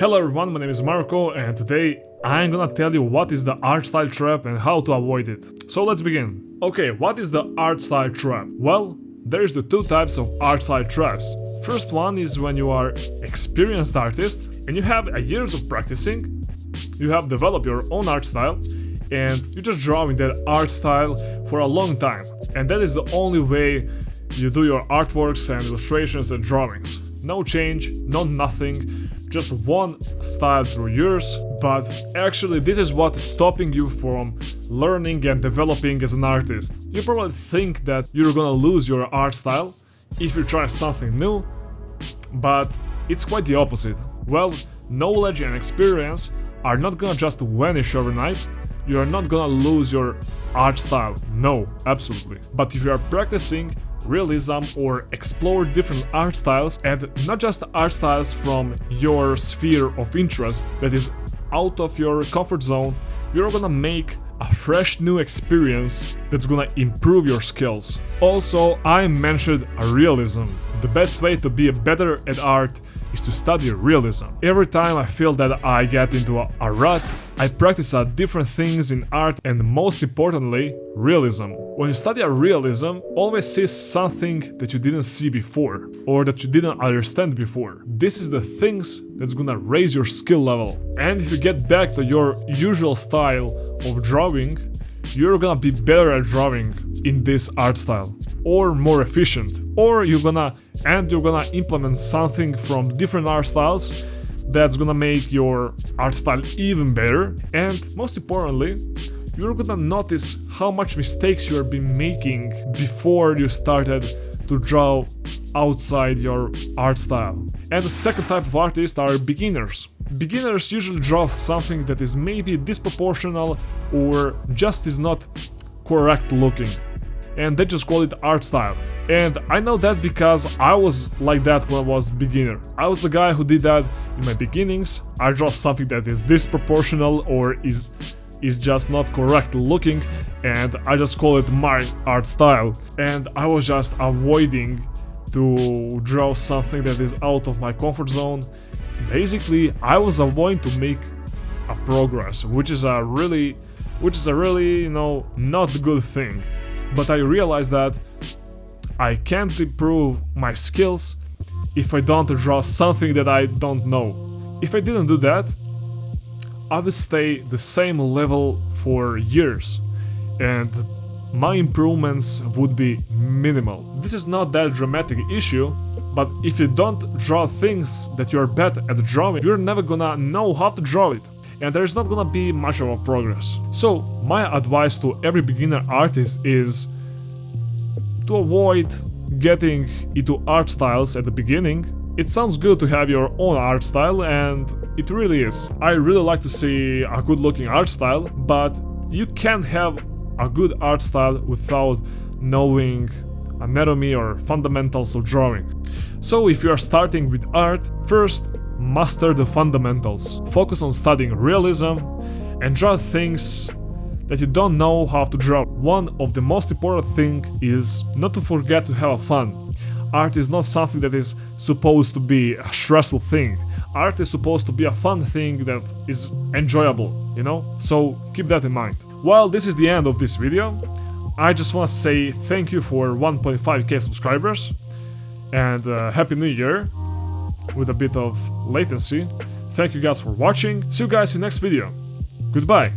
Hello everyone, my name is Marco and today I'm gonna tell you what is the art style trap and how to avoid it. So let's begin. Okay, what is the art style trap? Well, there's the two types of art style traps. First one is when you are experienced artist and you have years of practicing, you have developed your own art style and you just draw in that art style for a long time. And that is the only way you do your artworks and illustrations and drawings. No change, no nothing, just one style through years, but actually this is what is stopping you from learning and developing as an artist. You probably think that you're gonna lose your art style if you try something new, but it's quite the opposite. Well, knowledge and experience are not gonna just vanish overnight. You're not gonna lose your art style, no, absolutely. But if you are practicing realism or explore different art styles, and not just art styles from your sphere of interest that is out of your comfort zone, you're gonna make a fresh new experience that's gonna improve your skills. Also, I mentioned realism. The best way to be better at art is to study realism. Every time I feel that I get into a rut, I practice different things in art and most importantly, realism. When you study realism, always see something that you didn't see before or that you didn't understand before. This is the things that's gonna raise your skill level. And if you get back to your usual style of drawing, you're gonna be better at drawing in this art style or more efficient, or you're gonna implement something from different art styles that's gonna make your art style even better. And most importantly, you're gonna notice how much mistakes you have been making before you started to draw outside your art style. And the second type of artists are beginners. Beginners usually draw something that is maybe disproportional or just is not correct looking, and they just call it art style. And I know that because I was like that when I was beginner. I was the guy who did that in my beginnings. I draw something that is disproportional or is just not correct looking, and I just call it my art style. And I was just avoiding to draw something that is out of my comfort zone. Basically, I was avoiding to make a progress, which is a really, not good thing. But I realized that I can't improve my skills if I don't draw something that I don't know. If I didn't do that, I would stay the same level for years and my improvements would be minimal. This is not that dramatic issue, but if you don't draw things that you're bad at drawing, you're never gonna know how to draw it, and there's not gonna be much of a progress. So my advice to every beginner artist is to avoid getting into art styles at the beginning. It sounds good to have your own art style, and it really is. I really like to see a good looking art style, but you can't have a good art style without knowing anatomy or fundamentals of drawing. So if you are starting with art, first master the fundamentals. Focus on studying realism and draw things that you don't know how to draw. One of the most important things is not to forget to have fun. Art is not something that is supposed to be a stressful thing. Art is supposed to be a fun thing that is enjoyable, you know? So keep that in mind. Well, this is the end of this video. I just want to say thank you for 1.5k subscribers and Happy New Year with a bit of latency. Thank you guys for watching. See you guys in the next video. Goodbye.